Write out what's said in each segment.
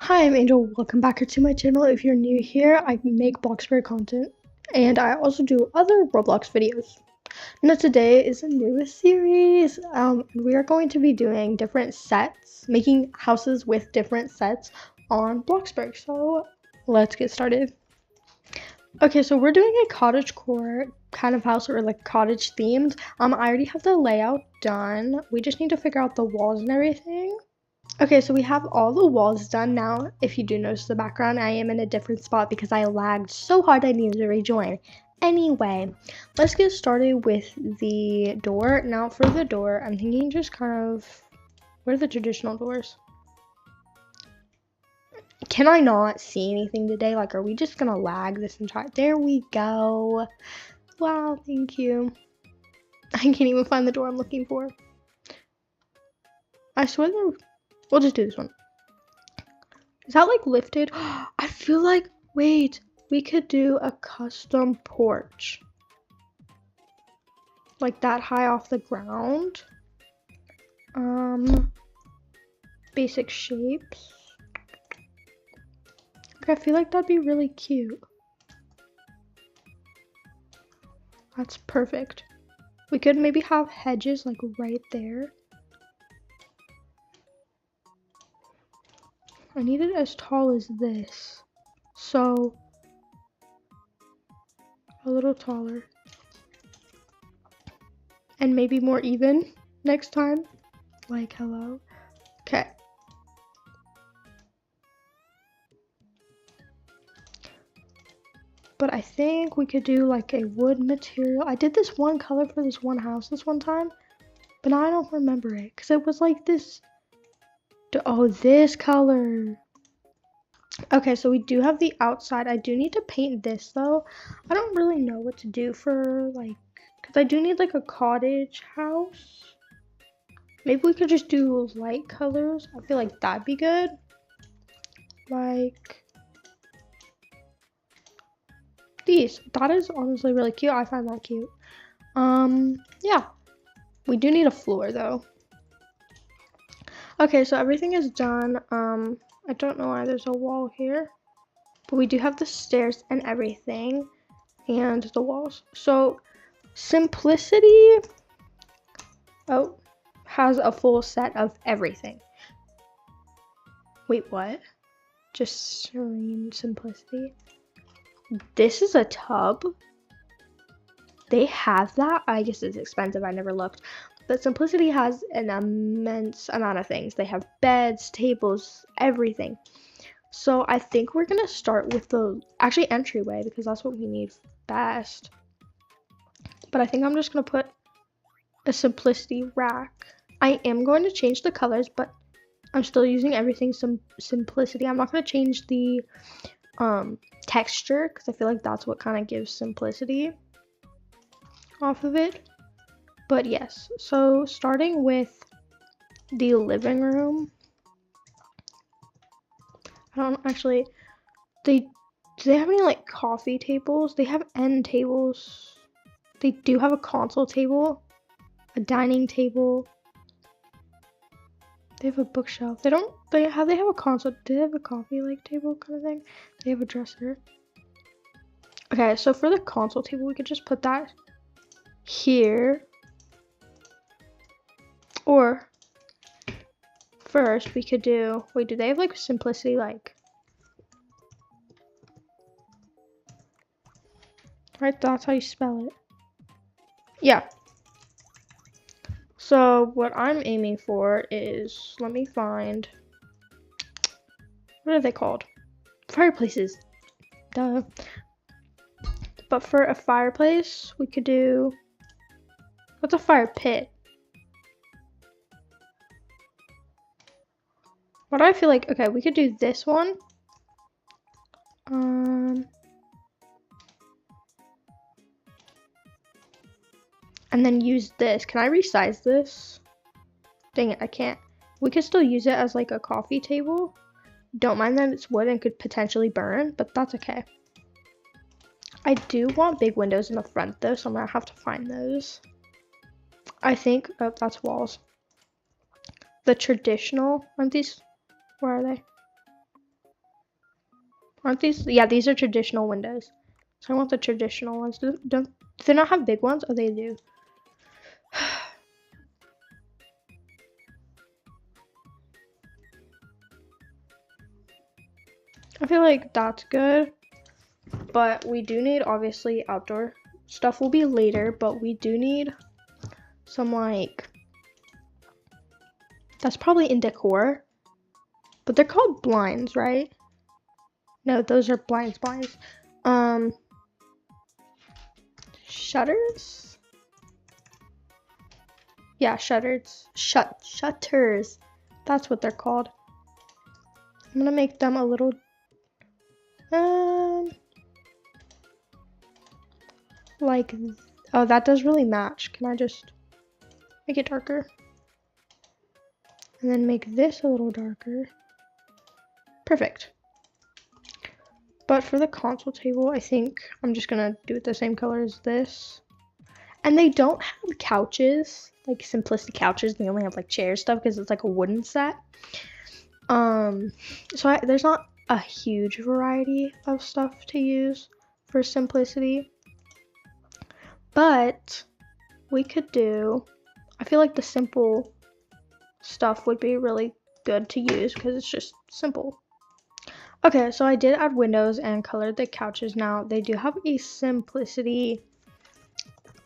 Hi, I'm Angel. Welcome back to my channel. If you're new here, I make Bloxburg content, and I also do other Roblox videos. Now today is a new series. We are going to be doing different sets, making houses with different sets on Bloxburg. So let's get started. Okay, so we're doing a cottagecore kind of house, or like cottage themed. I already have the layout done. We just need to figure out the walls and everything. Okay, so we have all the walls done now. If you do notice the background, I am in a different spot because I lagged so hard I needed to rejoin. Anyway, let's get started with the door. Now for the door, I'm thinking just kind of, what are the traditional doors? Can I not see anything today? Like, are we just gonna lag this entire, there we go. Wow, thank you. I can't even find the door I'm looking for. I swear we'll just do this one. Is that like lifted? I feel like, wait, we could do a custom porch. Like that high off the ground. Basic shapes. Okay, I feel like that'd be really cute. That's perfect. We could maybe have hedges like right there. I need it as tall as this. So, a little taller. And maybe more even next time. Like, hello. Okay. But I think we could do like a wood material. I did this one color for this one house this one time, but now I don't remember it because it was like this. Oh, this color. Okay, so we do have the outside. I do need to paint this though. I don't really know what to do for like, because I do need like a cottage house. Maybe we could just do light colors. I feel like that'd be good. Like these. That is honestly really cute. I find that cute. Yeah. We do need a floor though. Okay, so everything is done. I don't know why there's a wall here, but we do have the stairs and everything and the walls. So simplicity, oh, has a full set of everything. Wait, what? Just serene simplicity. This is a tub. They have that. I guess it's expensive. I never looked. But Simplicity has an immense amount of things. They have beds, tables, everything. So I think we're gonna start with the actually entryway because that's what we need best. But I think I'm just gonna put a Simplicity rack. I am going to change the colors, but I'm still using everything Simplicity. I'm not gonna change the texture because I feel like that's what kind of gives simplicity off of it. But yes, so starting with the living room. I don't actually, do they have any like coffee tables? They have end tables. They do have a console table, a dining table. They have a bookshelf. They have a console. Do they have a coffee like table kind of thing? They have a dresser. Okay, so for the console table, we could just put that here. Or first we could do, wait, do they have like simplicity like, right? That's how you spell it. Yeah. So what I'm aiming for is, let me find, what are they called? Fireplaces. Duh. But for a fireplace, we could do, what's a fire pit? What do I feel like? Okay, we could do this one. And then use this. Can I resize this? Dang it, I can't. We could still use it as like a coffee table. Don't mind that it's wood and could potentially burn, but that's okay. I do want big windows in the front though, so I'm gonna have to find those. I think, oh, that's walls. The traditional, aren't these? Where are they? Aren't these? Yeah, these are traditional windows. So I want the traditional ones. Do they not have big ones? Oh, they do. I feel like that's good. But we do need, obviously, outdoor stuff will be later. But we do need some, like, that's probably in decor. But they're called blinds, right? No, those are blinds. Shutters? Yeah, shutters. Shutters. That's what they're called. I'm gonna make them a little like, oh, that does really match. Can I just make it darker? And then make this a little darker. Perfect. But for the console table, I think I'm just gonna do it the same color as this. And they don't have couches, like simplistic couches. They only have like chair stuff because it's like a wooden set. So there's not a huge variety of stuff to use for simplicity. But we could do, I feel like the simple stuff would be really good to use because it's just simple. Okay, so I did add windows and colored the couches. Now they do have a simplicity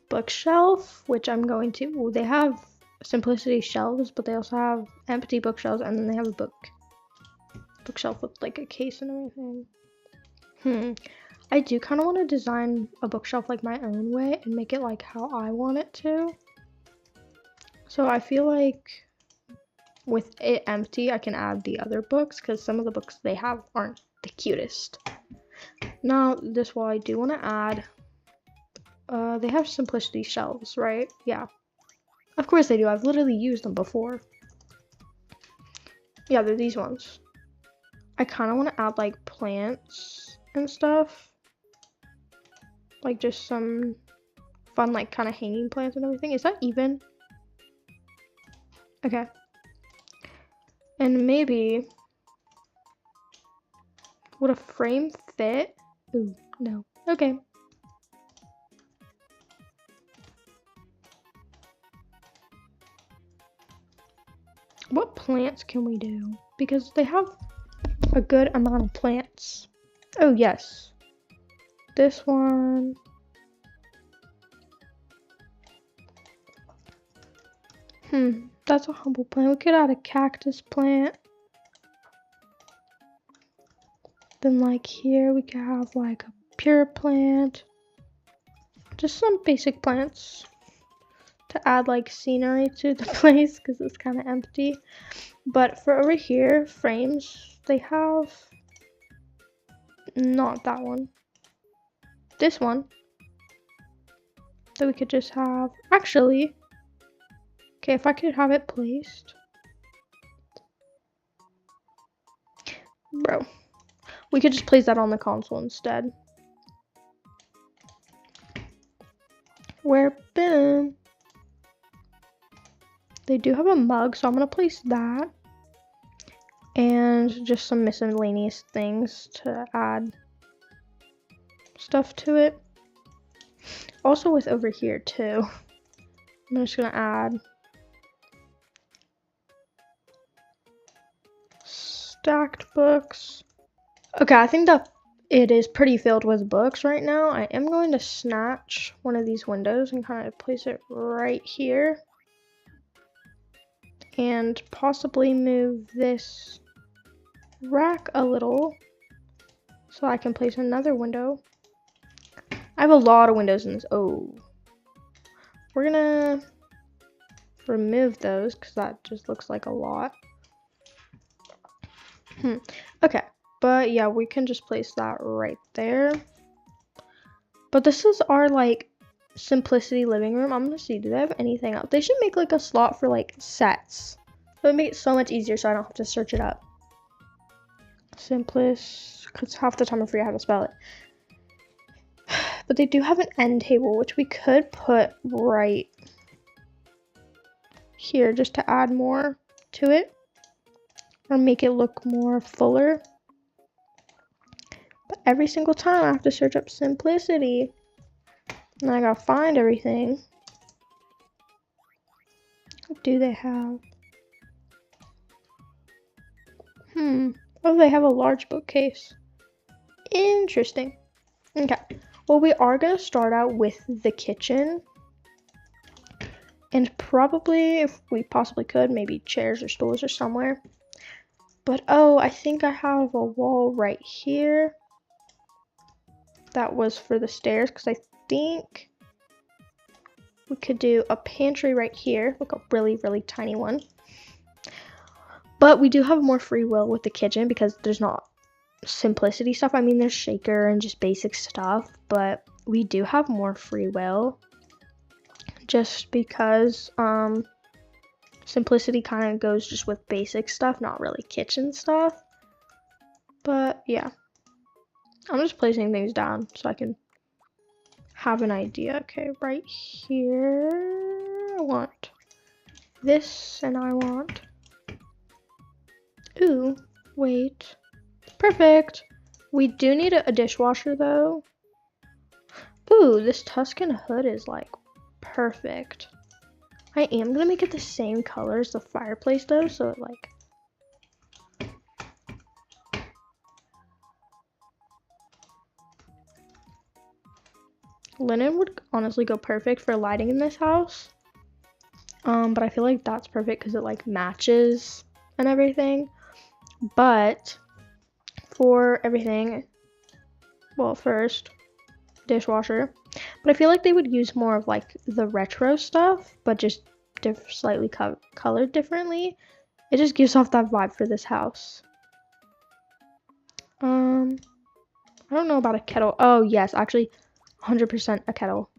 bookshelf, which I'm going to, well, they have simplicity shelves, but they also have empty bookshelves, and then they have a bookshelf with like a case and everything. I do kind of want to design a bookshelf like my own way and make it like how I want it to. So I feel like with it empty, I can add the other books because some of the books they have aren't the cutest. Now, this wall I do want to add. They have simplicity shelves, right? Yeah. Of course they do. I've literally used them before. Yeah, they're these ones. I kind of want to add like plants and stuff. Like just some fun like kind of hanging plants and everything. Is that even? Okay. And maybe would a frame fit? Ooh, no. Okay. What plants can we do? Because they have a good amount of plants. Oh, yes. This one. That's a humble plant. We could add a cactus plant. Then like here we could have like a pure plant. Just some basic plants to add like scenery to the place because it's kind of empty. But for over here, frames, they have not that one. This one. So we could just have, actually, okay, if I could have it placed. Bro, we could just place that on the console instead. Where, boom. They do have a mug, so I'm gonna place that. And just some miscellaneous things to add stuff to it. Also with over here too. I'm just gonna add stacked books. Okay, I think that it is pretty filled with books right now. I am going to snatch one of these windows and kind of place it right here. And possibly move this rack a little so I can place another window. I have a lot of windows in this. Oh. We're gonna remove those because that just looks like a lot. Okay. But yeah, we can just place that right there. But this is our like simplicity living room. I'm gonna see, do they have anything else? They should make like a slot for like sets. It would make it so much easier so I don't have to search it up. Simplist, because half the time I forget how to spell it. But they do have an end table, which we could put right here just to add more to it. Or make it look more fuller. But every single time I have to search up simplicity. And I gotta find everything. What do they have? Oh, they have a large bookcase. Interesting. Okay. Well, we are gonna start out with the kitchen. And probably, if we possibly could, maybe chairs or stools or somewhere. But oh, I think I have a wall right here. That was for the stairs, because I think we could do a pantry right here, like a really, really tiny one. But we do have more free will with the kitchen because there's not simplicity stuff. I mean, there's shaker and just basic stuff, but we do have more free will just because simplicity kind of goes just with basic stuff, not really kitchen stuff. But yeah, I'm just placing things down so I can have an idea. Okay, right here, I want this, and I want, ooh, wait, perfect. We do need a dishwasher though. Ooh, this Tuscan hood is like perfect. I am gonna make it the same color as the fireplace though, so it like, linen would honestly go perfect for lighting in this house. But I feel like that's perfect because it like matches and everything. But for everything, well, first, dishwasher. But I feel like they would use more of like the retro stuff, but just slightly colored differently. It just gives off that vibe for this house. I don't know about a kettle. Oh yes, actually 100% a kettle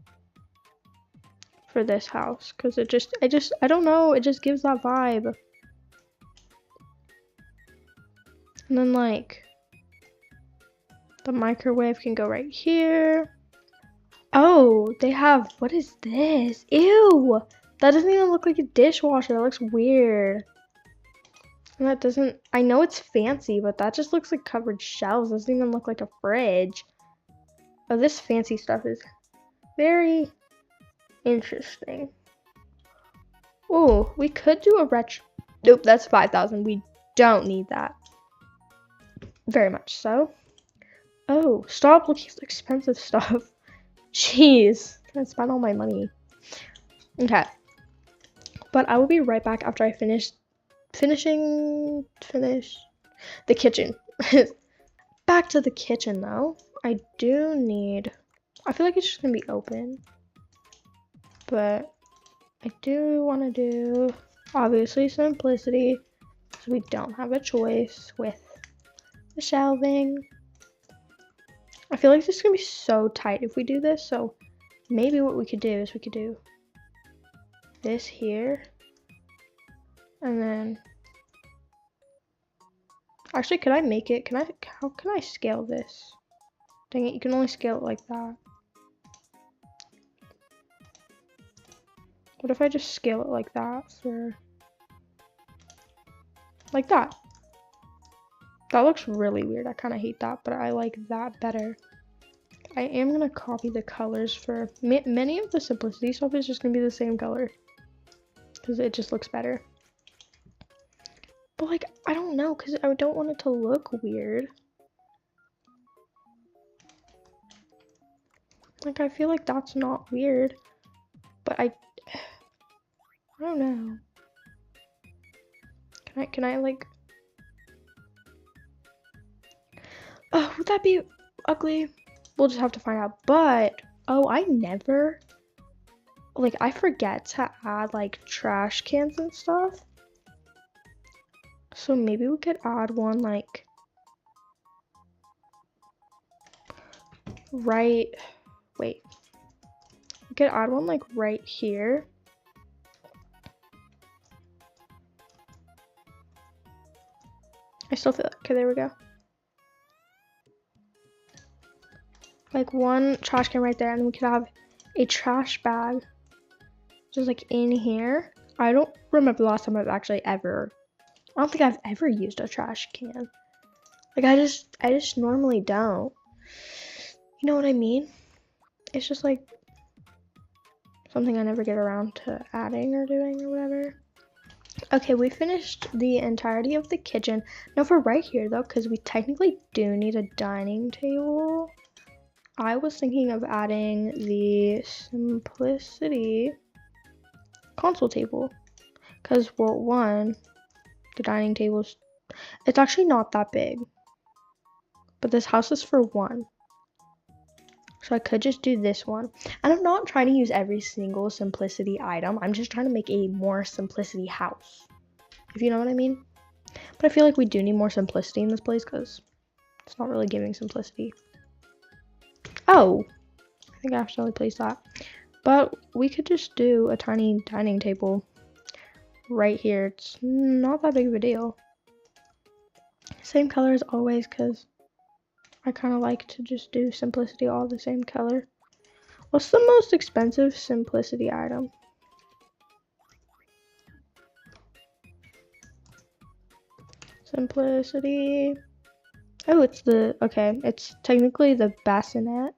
for this house, because I don't know, it just gives that vibe. And then like the microwave can go right here. Oh, they have, what is this? Ew, that doesn't even look like a dishwasher. That looks weird. And that doesn't, I know it's fancy, but that just looks like covered shelves. It doesn't even look like a fridge. Oh, this fancy stuff is very interesting. Oh, we could do a retro. Nope, that's 5,000. We don't need that. Very much so. Oh, stop looking at expensive stuff. Jeez, I spent all my money. Okay. But I will be right back after I finish the kitchen. Back to the kitchen though. I do need, I feel like it's just gonna be open. But I do want to do, obviously, simplicity, so we don't have a choice with the shelving. I feel like this is gonna be so tight if we do this, so maybe what we could do is we could do this here, and then, actually, could I make it, how can I scale this? Dang it, you can only scale it like that. What if I just scale it like that for, like that? That looks really weird. I kind of hate that, but I like that better. I am going to copy the colors for many of the simplicity stuff is just going to be the same color because it just looks better. But like, I don't know, because I don't want it to look weird. Like, I feel like that's not weird, but I don't know. Can I like, oh, would that be ugly? We'll just have to find out. But oh, I never, like, I forget to add like trash cans and stuff. So maybe we could add one like right, wait. We could add one like right here. I still feel it. Okay, there we go. Like one trash can right there, and we could have a trash bag just like in here. I don't remember the last time I've actually ever, I don't think I've ever used a trash can. Like I just normally don't. You know what I mean? It's just like something I never get around to adding or doing or whatever. Okay, we finished the entirety of the kitchen. Now for right here though, because we technically do need a dining table, I was thinking of adding the simplicity console table. Because, well, one, the dining table's, it's actually not that big. But this house is for one. So I could just do this one. And I'm not trying to use every single simplicity item. I'm just trying to make a more simplicity house. If you know what I mean. But I feel like we do need more simplicity in this place because it's not really giving simplicity. Oh! I think I accidentally placed that. But we could just do a tiny dining table right here. It's not that big of a deal. Same color as always because I kind of like to just do simplicity all the same color. What's the most expensive simplicity item? Simplicity. Oh, it's the, okay, it's technically the bassinet.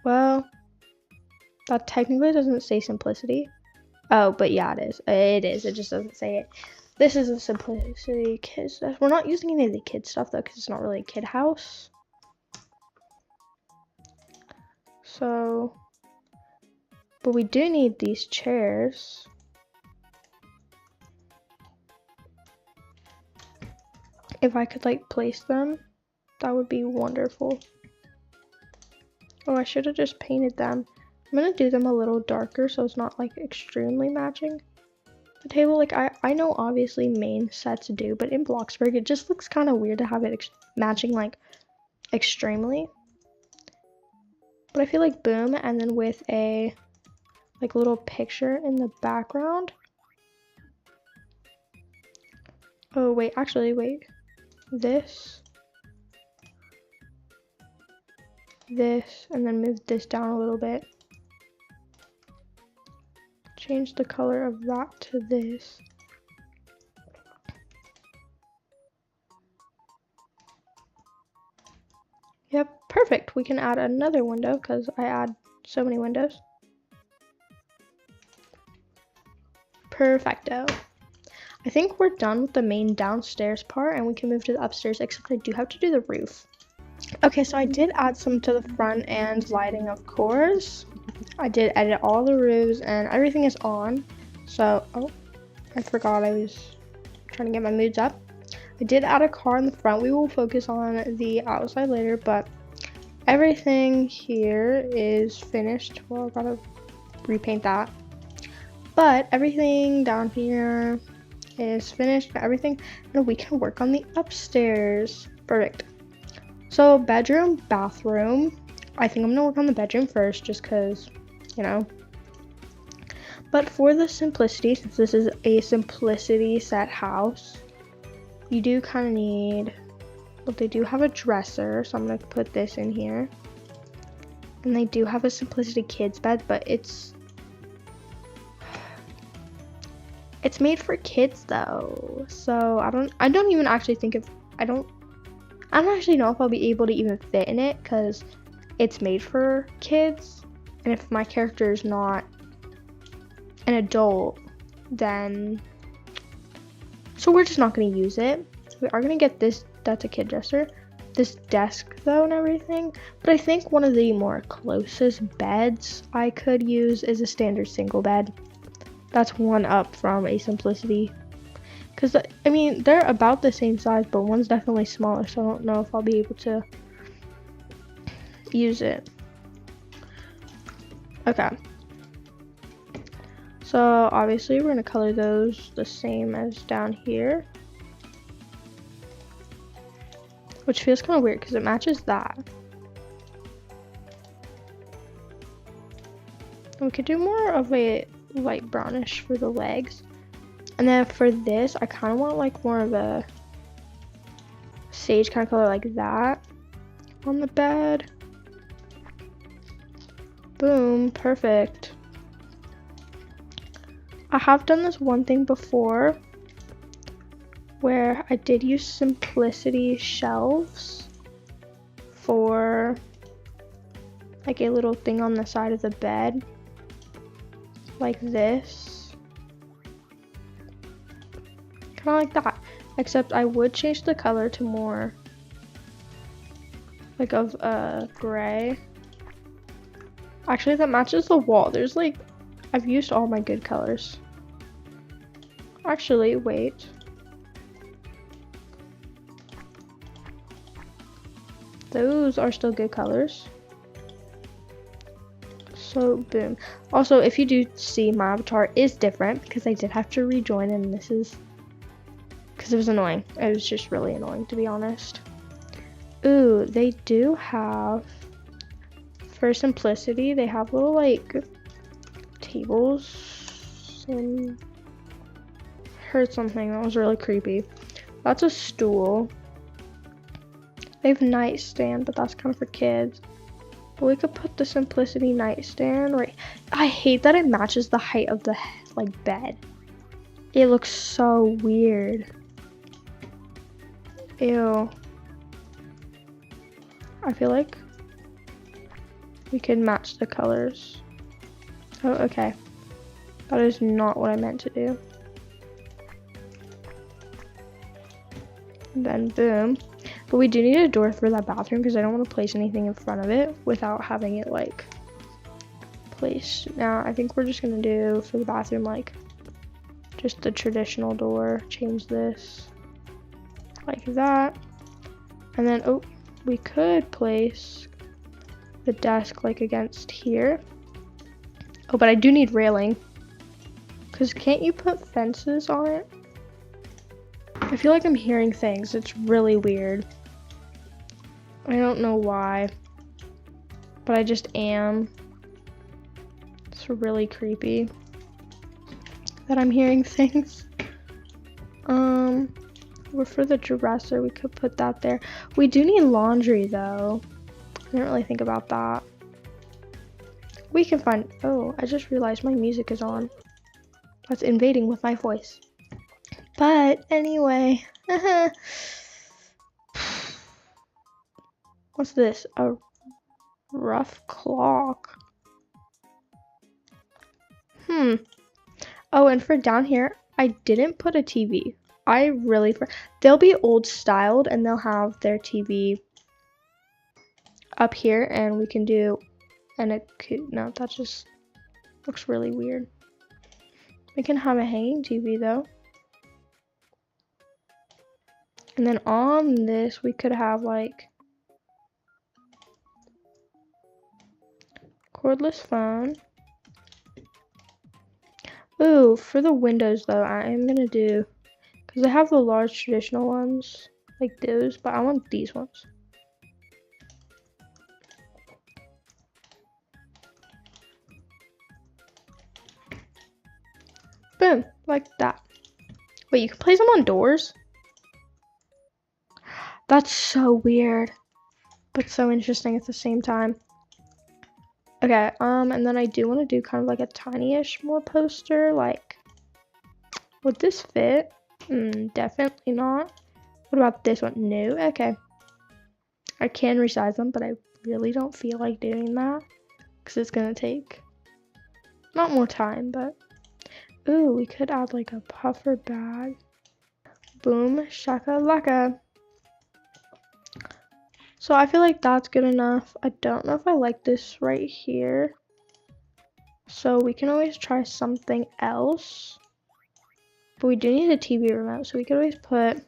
Well, that technically doesn't say simplicity. Oh, but yeah, it is. It is. It just doesn't say it. This is a simplicity kid stuff. We're not using any of the kid stuff though, because it's not really a kid house. So, but we do need these chairs. If I could like place them, that would be wonderful. Oh, I should have just painted them. I'm gonna do them a little darker so it's not like extremely matching the table. Like I know obviously main sets do, but in Bloxburg it just looks kind of weird to have it matching like extremely. But I feel like boom, and then with a like little picture in the background. Oh wait, actually wait. This, and then move this down a little bit. Change the color of that to this. Yep, perfect. We can add another window because I add so many windows. Perfecto. I think we're done with the main downstairs part and we can move to the upstairs, except I do have to do the roof. Okay, so I did add some to the front and lighting, of course. I did edit all the roofs and everything is on. So, oh, I forgot I was trying to get my moods up. I did add a car in the front. We will focus on the outside later, but everything here is finished. Well, I gotta repaint that. But everything down here is finished. Everything, and we can work on the upstairs. Perfect. So bedroom, bathroom. I think I'm gonna work on the bedroom first, just cause, you know. But for the simplicity, since this is a simplicity set house, you do kind of need, well, they do have a dresser, so I'm gonna put this in here. And they do have a simplicity kids bed, but it's made for kids though. So I don't even actually think if I don't actually know if I'll be able to even fit in it because it's made for kids. And if my character is not an adult, then so we're just not going to use it. We are going to get this, that's a kid dresser, this desk though and everything. But I think one of the more closest beds I could use is a standard single bed. That's one up from a simplicity. Because, I mean, they're about the same size, but one's definitely smaller, so I don't know if I'll be able to use it. Okay. So, obviously, we're going to color those the same as down here. Which feels kind of weird because it matches that. And we could do more of a light brownish for the legs. And then for this, I kind of want like more of a sage kind of color like that on the bed. Boom, perfect. I have done this one thing before where I did use simplicity shelves for like a little thing on the side of the bed, like this. Kind of like that, except I would change the color to more like of gray. Actually, that matches the wall. There's like, I've used all my good colors. Actually, wait. Those are still good colors. So, boom. Also, if you do see, my avatar is different because I did have to rejoin, and this is because it was annoying. It was just really annoying, to be honest. Ooh, they do have, for simplicity, they have little like tables, and heard something that was really creepy. That's a stool. They have nightstand, but that's kind of for kids. But we could put the simplicity nightstand right. I hate that it matches the height of the like bed. It looks so weird. Ew. I feel like we could match the colors. Oh, okay. That is not what I meant to do. And then boom. But we do need a door for that bathroom because I don't want to place anything in front of it without having it like placed. Now I think we're just gonna do for the bathroom like just the traditional door. Change this like that. And then oh, we could place the desk like against here. Oh, but I do need railing. Because can't you put fences on it? I feel like I'm hearing things. It's really weird. I don't know why. But I just am. It's really creepy that I'm hearing things. We're for the dresser. We could put that there. We do need laundry though. I didn't really think about that. We can find, oh, I just realized my music is on. That's invading with my voice. But anyway, what's this? A rough clock. Oh, and for down here, I didn't put a TV. I really, they'll be old styled and they'll have their TV up here, and we can do, and it could, no, that just looks really weird. We can have a hanging TV though. And then on this, we could have like cordless phone. Ooh, for the windows though, I am gonna do, because I have the large traditional ones, like those, but I want these ones. Boom, like that. Wait, you can place them on doors? That's so weird, but so interesting at the same time. Okay, and then I do want to do kind of like a tiny-ish more poster, like, would this fit? Definitely not. What about this one? No, okay. I can resize them, but I really don't feel like doing that, because it's gonna take, not more time, but, ooh, we could add like a puffer bag. Boom, shakalaka. So I feel like that's good enough. I don't know if I like this right here. So we can always try something else. But we do need a TV remote, so we could always put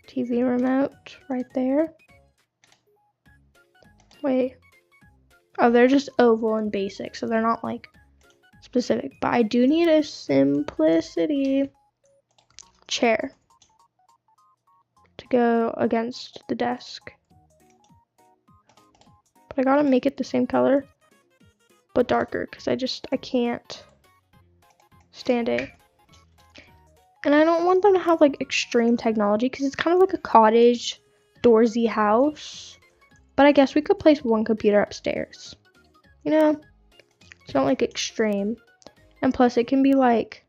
TV remote right there. Wait. Oh, they're just oval and basic, so they're not like specific. But I do need a simplicity chair to go against the desk. But I gotta make it the same color, but darker, because I can't stand it. And I don't want them to have like extreme technology, because it's kind of like a cottage doorsy house. But I guess we could place one computer upstairs. You know? It's not like extreme. And plus it can be like,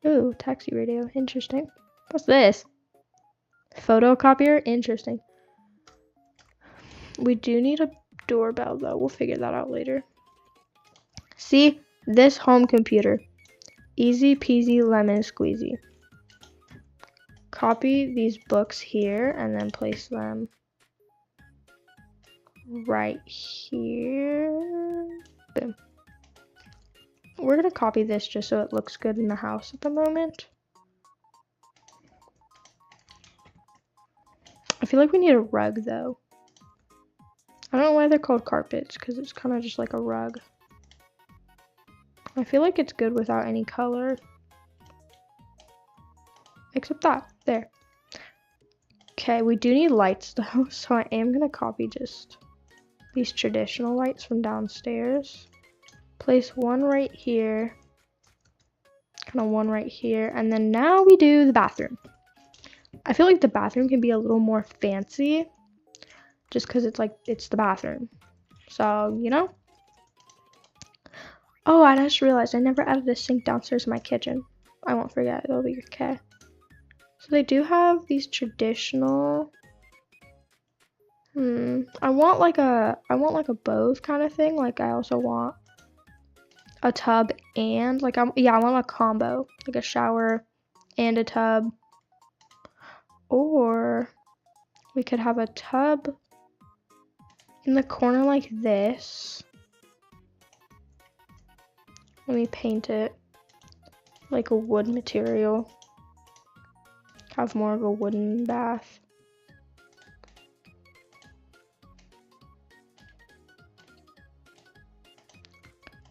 ooh, taxi radio, interesting. What's this? Photocopier, interesting. We do need a doorbell though. We'll figure that out later. See, this home computer. Easy peasy lemon squeezy. Copy these books here and then place them right here. Boom. We're gonna copy this just so it looks good in the house at the moment. I feel like we need a rug though. I don't know why they're called carpets, because it's kind of just like a rug. I feel like it's good without any color. Except that. There. Okay, we do need lights though, so I am gonna copy just these traditional lights from downstairs. Place one right here. Kind of one right here. And then now we do the bathroom. I feel like the bathroom can be a little more fancy. Just because it's the bathroom. So, you know? Oh, I just realized I never added a sink downstairs in my kitchen. I won't forget. It'll be okay. So they do have these traditional. I want like a both kind of thing. Like I also want a tub and I want a combo, like a shower and a tub. Or we could have a tub in the corner like this. Let me paint it like a wood material. Have more of a wooden bath.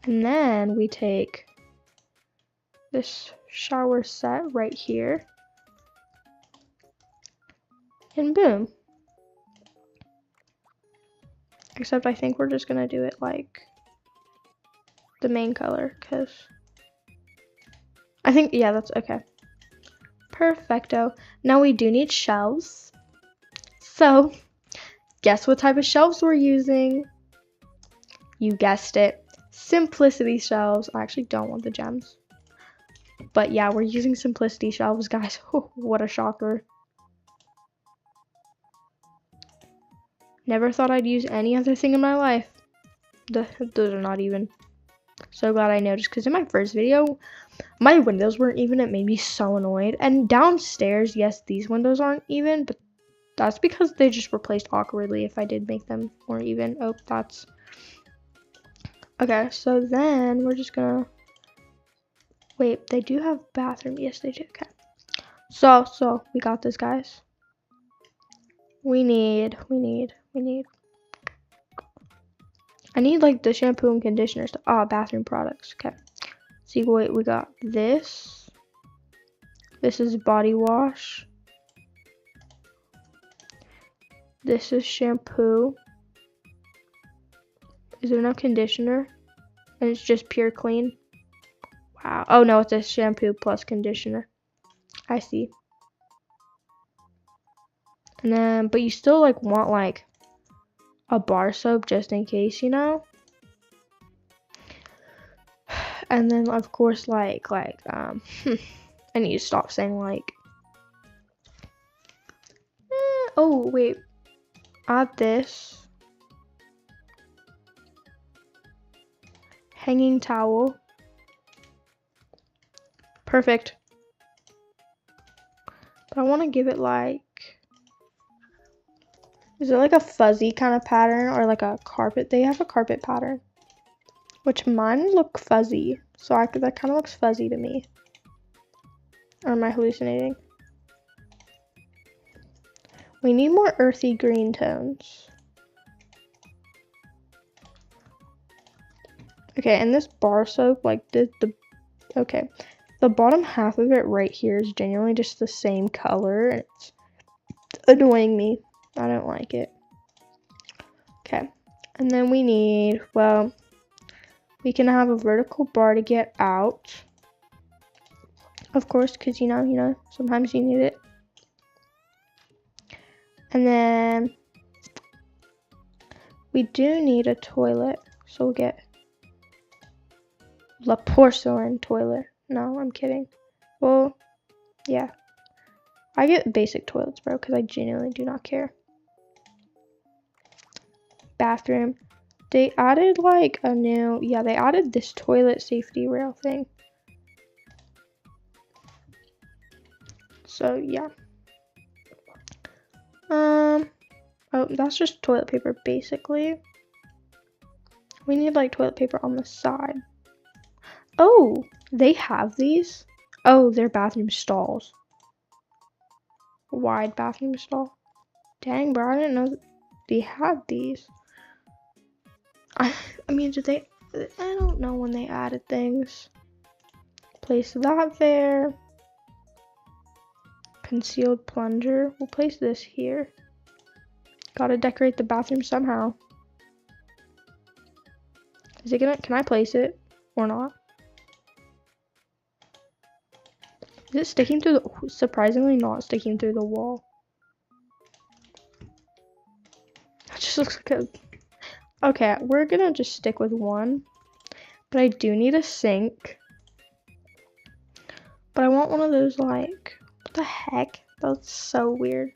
And then we take this shower set right here. And boom. Except I think we're just gonna do it like the main color, because I think, yeah, that's okay. Perfecto. Now we do need shelves. So, guess what type of shelves we're using? You guessed it. Simplicity shelves. I actually don't want the gems. But yeah, we're using simplicity shelves, guys. Oh, what a shocker. Never thought I'd use any other thing in my life. Those are not even. So glad I noticed, because in my first video, my windows weren't even. It made me so annoyed. And downstairs, yes, these windows aren't even, but that's because they just replaced awkwardly if I did make them more even. Oh, that's... Okay, so then we're just gonna... Wait, they do have bathroom. Yes, they do. Okay. So, we got this, guys. We need... I need like the shampoo and conditioner stuff. Ah, bathroom products. Okay. See, wait, we got this. This is body wash. This is shampoo. Is there no conditioner? And it's just pure clean. Wow. Oh no, it's a shampoo plus conditioner. I see. And then, but you still like want like a bar soap just in case, you know? And then of course I need to stop saying like. Oh wait, add this. Hanging towel. Perfect. But I want to give it like, is it like a fuzzy kind of pattern or like a carpet? They have a carpet pattern, which mine look fuzzy. So that kind of looks fuzzy to me. Or am I hallucinating? We need more earthy green tones. Okay, and this bar soap, like okay. The bottom half of it right here is genuinely just the same color. And it's annoying me. I don't like it. Okay, and then we need, well, we can have a vertical bar to get out. Of course, because you know, sometimes you need it. And then we do need a toilet. So we'll get La porcelain toilet. No, I'm kidding. Well, yeah. I get basic toilets, bro, because I genuinely do not care. bathroom. They added like a new, yeah, they added this toilet safety rail thing. So yeah. Oh, that's just toilet paper basically. We need like toilet paper on the side. Oh, they have these? Oh, they're bathroom stalls. Wide bathroom stall. Dang, bro, I didn't know they had these. I mean, did they? I don't know when they added things. Place that there. Concealed plunger. We'll place this here. Gotta decorate the bathroom somehow. Is it gonna? Can I place it or not? Is it sticking through the? Surprisingly, not sticking through the wall. That just looks like a. Okay, we're gonna just stick with one. But I do need a sink. But I want one of those like. What the heck? That's so weird.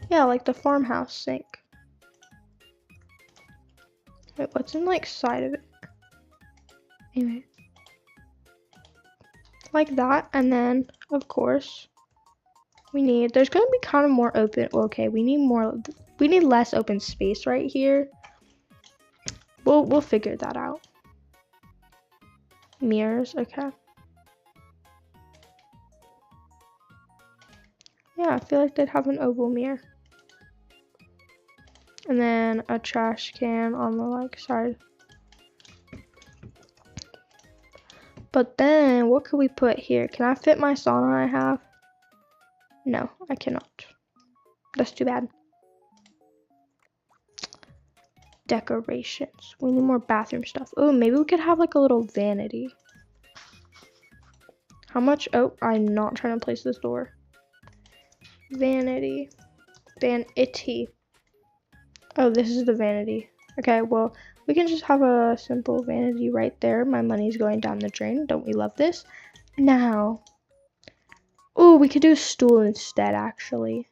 Yeah, like the farmhouse sink. Wait, what's in like side of it? Anyway. Like that, and then of course there's gonna be kind of more open. Okay, we need less open space right here. We'll figure that out. Mirrors, okay. Yeah, I feel like they'd have an oval mirror. And then a trash can on the like side. But then what could we put here? Can I fit my sauna I have? No, I cannot. That's too bad. Decorations. We need more bathroom stuff. Oh, maybe we could have like a little vanity. How much? Oh, I'm not trying to place this door. Vanity. Vanity. Oh, this is the vanity. Okay, well, we can just have a simple vanity right there. My money's going down the drain. Don't we love this? Now. Oh, we could do a stool instead, actually.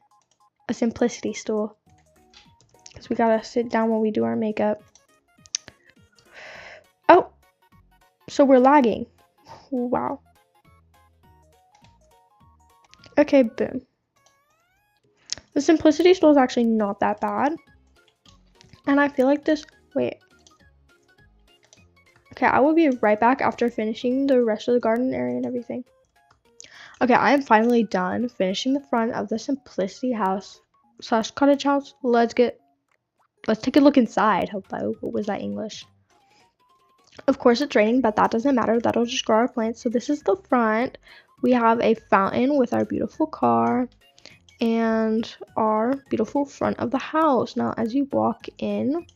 A simplicity stool. Because we gotta sit down while we do our makeup. Oh! So we're lagging. Wow. Okay, boom. The simplicity stool is actually not that bad. And I feel like this... Wait. Okay, I will be right back after finishing the rest of the garden area and everything. Okay, I am finally done finishing the front of the simplicity house / cottage house. Let's take a look inside. Hello, what was that English? Of course it's raining, but that doesn't matter. That'll just grow our plants. So this is the front. We have a fountain with our beautiful car and our beautiful front of the house. Now, as you walk in,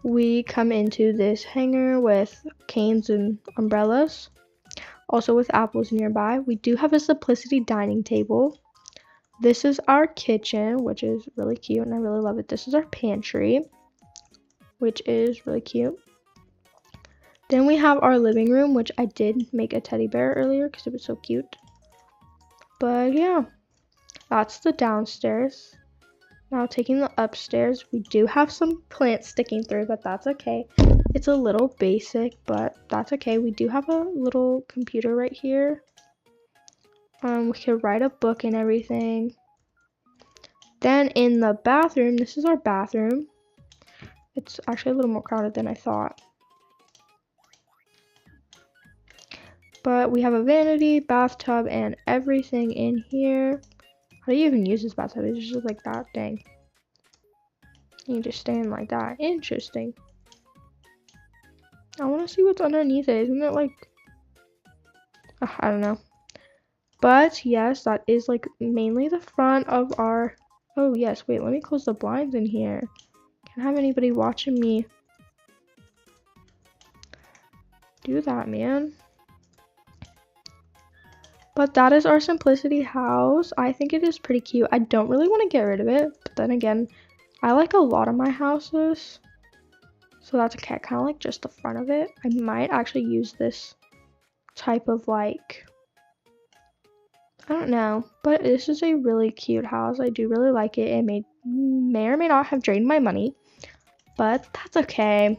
we come into this hangar with canes and umbrellas. Also with apples nearby. We do have a simplicity dining table. This is our kitchen, which is really cute and I really love it. This is our pantry, which is really cute. Then we have our living room, which I did make a teddy bear earlier because it was so cute. But yeah, that's the downstairs. Now taking the upstairs, we do have some plants sticking through, but that's okay. It's a little basic, but that's okay. We do have a little computer right here. We could write a book and everything. Then in the bathroom, this is our bathroom. It's actually a little more crowded than I thought. But we have a vanity, bathtub, and everything in here. How do you even use this bathtub? It's just like that. Dang. You just stand like that. Interesting. I want to see what's underneath it. Isn't it like... I don't know. But yes, that is like mainly the front of our... Oh yes, wait, let me close the blinds in here. Can't have anybody watching me do that, man. But that is our simplicity house. I think it is pretty cute. I don't really want to get rid of it, but then again, I like a lot of my houses. So that's okay. I kind of like just the front of it. I might actually use this type of like... I don't know, but this is a really cute house. I do really like it. It made may or may not have drained my money, but that's okay.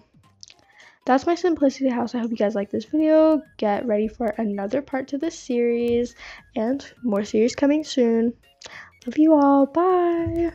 That's my simplicity house. I hope you guys like this video. Get ready for another part to this series and more series coming soon. Love you all. Bye.